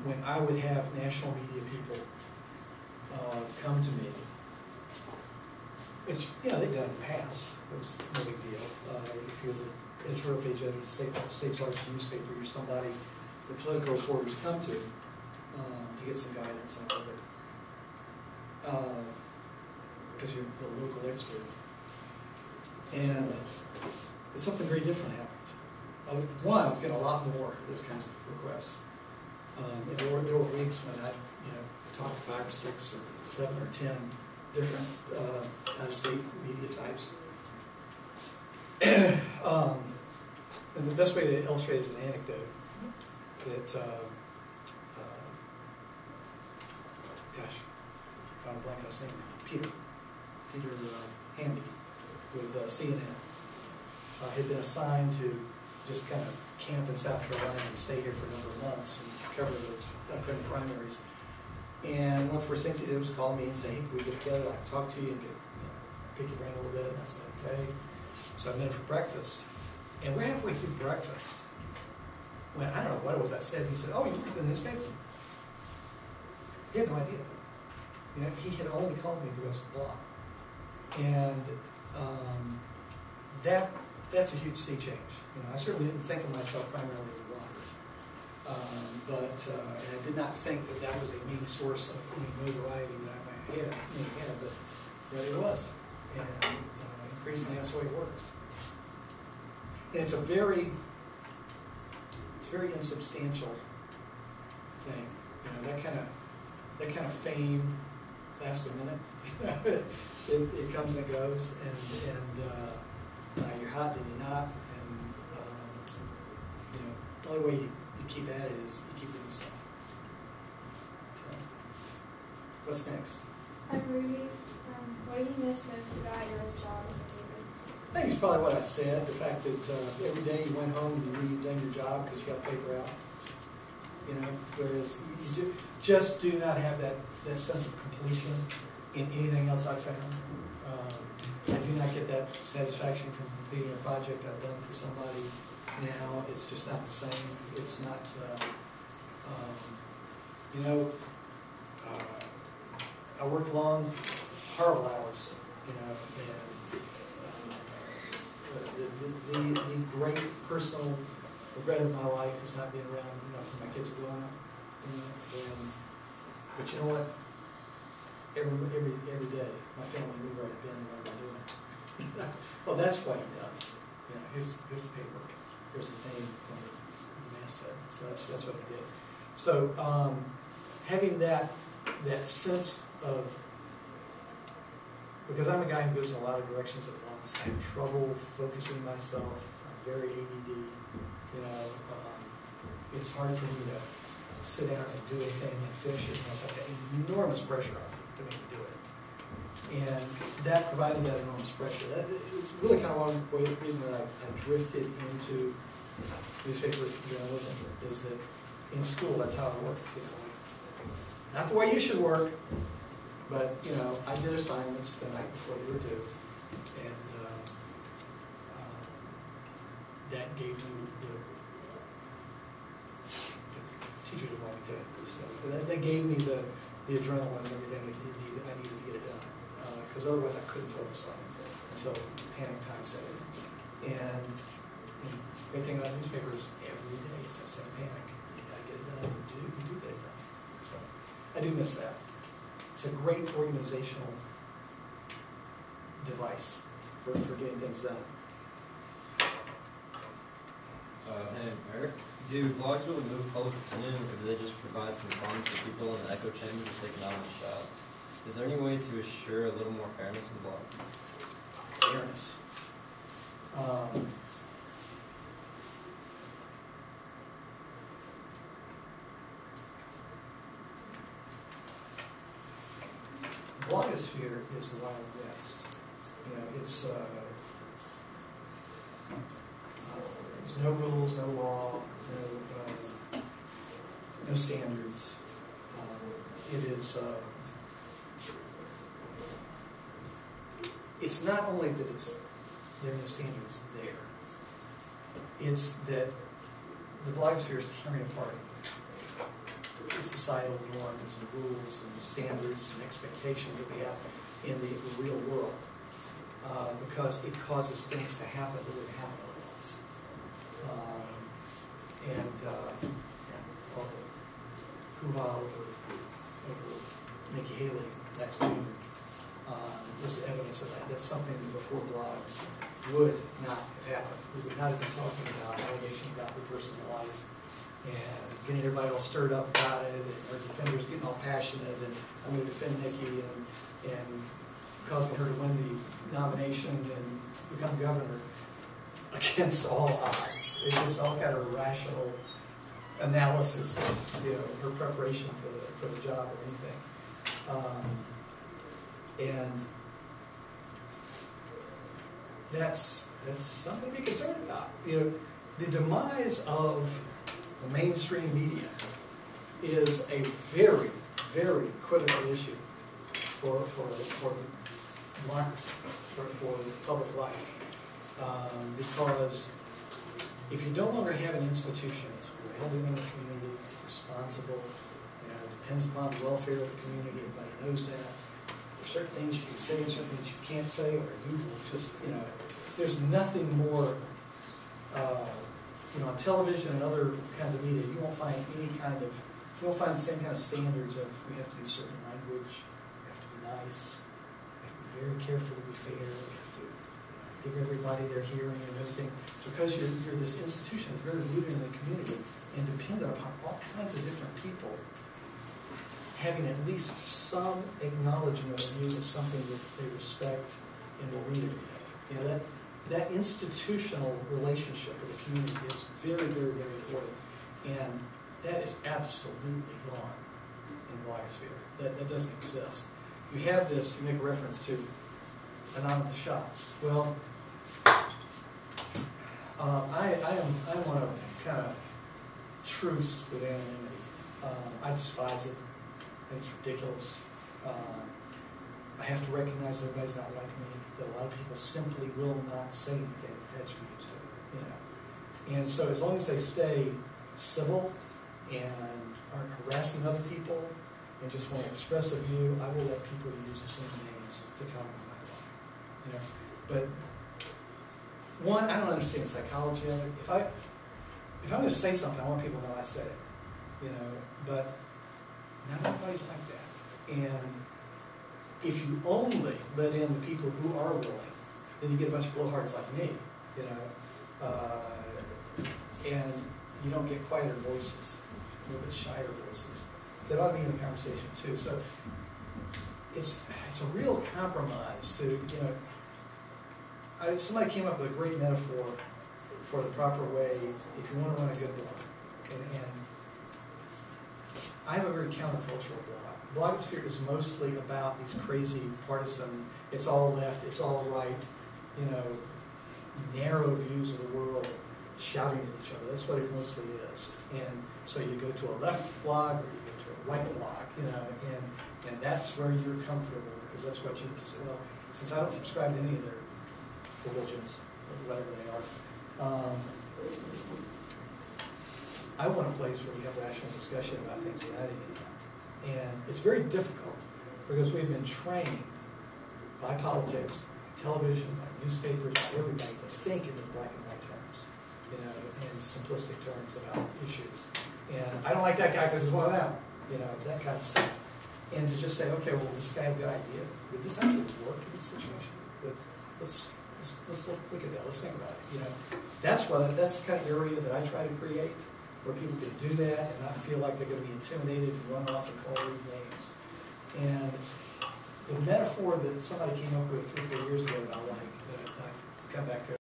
when I would have national media people come to me, which, you know, they've done in the past, it was no big deal. If you're the editorial page editor of the state's largest newspaper, you're somebody the political reporters come to get some guidance on it, because you're the local expert. And something very different happened. One, I was getting a lot more of those kinds of requests. And there were weeks when I, talked to 5 or 6 or 7 or 10 different out-of-state media types. And the best way to illustrate it is an anecdote that, gosh, I'm blank on his name now. Peter Hamby with CNN had been assigned to just kind of camp in South Carolina and stay here for a number of months and cover the upcoming primaries. And one for Cincy was call me and say, hey, can we get together? I can talk to you and get, pick your brain a little bit. And I said, okay. So I met him for breakfast. And we're halfway through breakfast when, I don't know what it was I said. He said, oh, you work in the newspaper? He had no idea. He had only called me because of the law. And that's a huge sea change. I certainly didn't think of myself primarily as a blogger. But I did not think that that was a main source of any notoriety that I might have, but it was. And increasingly that's the way it works. And it's very insubstantial thing. That kind of fame lasts a minute. It comes and it goes, and you're hot, then you're not, and the only way you keep at it is you keep doing stuff. So, what's next? Hi Rudy, what do you miss most about your job in the paper? I think it's probably what I said, the fact that every day you went home and you knew you'd done your job because you got the paper out. Whereas you just do not have that sense of completion in anything else I've found. I do not get that satisfaction from completing a project I've done for somebody now. It's just not the same. It's not, I worked long, horrible hours, and the great personal regret of my life is not being around, for my kids growing up. But you know what? Every day, my family knew where I'd been and what I'd been doing. Well, that's what he does. Here's the paper. Here's his name on the masthead. So that's what I did. So having that sense of, because I'm a guy who goes in a lot of directions at once. I have trouble focusing myself. I'm very ADD. It's hard for me to sit down and do anything and finish it unless I've got enormous pressure on me to make me do it. And that provided that enormous pressure. It's really kind of one reason that I drifted into newspaper journalism, is that in school that's how it worked. Not the way you should work, but I did assignments the night before they were due, and that gave me the teacher didn't want me to, so that gave me the adrenaline and everything I needed to get it done. Because otherwise I couldn't focus on it until panic time set in. And the great thing about newspapers, every day is that same panic. You gotta get it done, you do get it done. So I do miss that. It's a great organizational device for getting things done. Hey, Eric, do blogs really move public opinion, or do they just provide some fun for people in the echo chamber to take anonymous shots? Is there any way to assure a little more fairness in the blog? Fairness. Blogosphere is the Wild West. It's there's no rules, no law, no standards. It is. It's not only that there are no standards there. It's that the blogosphere is tearing apart. societal norms and rules and standards and expectations that we have in the real world, because it causes things to happen that wouldn't happen otherwise. All the hoo-ha over Nikki Haley last June was evidence of that. That's something that before blogs would not have happened. We would not have been talking about allegations about her personal life and getting everybody all stirred up about it, and our defenders getting all passionate, and I'm going to defend Nikki, and causing her to win the nomination and become governor against all odds. It's all kind of rational analysis of, you know, her preparation for the job or anything. And that's something to be concerned about. You know, the demise of the mainstream media is a very, very critical issue for democracy, for public life. Because if you no longer have an institution that's well-being in the community, responsible, you know, depends upon the welfare of the community, everybody knows that. There's certain things you can say, certain things you can't say, or you will just, you know, there's nothing more, you know, on television and other kinds of media, you won't find any kind of, you won't find the same kind of standards of we have to use certain language, we have to be nice, we have to be very careful to be fair, we have to give everybody their hearing and everything, because you're this institution that's very rooted in the community and dependent upon all kinds of different people having at least some acknowledgement of you as something that they respect and will read every day. You know, that institutional relationship with the community is very, very, very important, and that is absolutely gone in the blogosphere. That doesn't exist. You have this, you make a reference to anonymous shots. Well, I'm on a kind of truce with anonymity. I despise it. I think it's ridiculous. I have to recognize that everybody's not like me, that a lot of people simply will not say anything that fetch me to, you know. And so as long as they stay civil and aren't harassing other people and just want to express a view, I will let people use the same names to comment on my blog. You know, but one, I don't understand the psychology of it. If I'm going to say something, I want people to know I said it. You know, but not everybody's like that. And if you only let in the people who are willing, then you get a bunch of blowhards like me, you know, and you don't get quieter voices, a little bit shyer voices. That ought to be in the conversation too. So it's a real compromise to, you know, somebody came up with a great metaphor for the proper way if you want to run a good blog. And I have a very countercultural blog. Blogosphere is mostly about these crazy partisan, it's all left, it's all right, you know, narrow views of the world shouting at each other. That's what it mostly is. And so you go to a left blog or you go to a right blog, you know, and that's where you're comfortable because that's what you can say. Well, since I don't subscribe to any of their religions, or whatever they are, I want a place where you have rational discussion about things without any of that. And it's very difficult because we've been trained by politics, by television, by newspapers, by everybody to think in these black and white terms, you know, in simplistic terms about issues. And I don't like that guy because he's one of them, you know, that kind of stuff. And to just say, okay, well, does this guy have a good idea? Would this actually work in this situation? But let's look at that. Let's think about it. You know, that's the kind of area that I try to create, where people can do that and not feel like they're going to be intimidated and run off and call rude names. And the metaphor that somebody came up with 3 or 4 years ago that I like, that I've come back to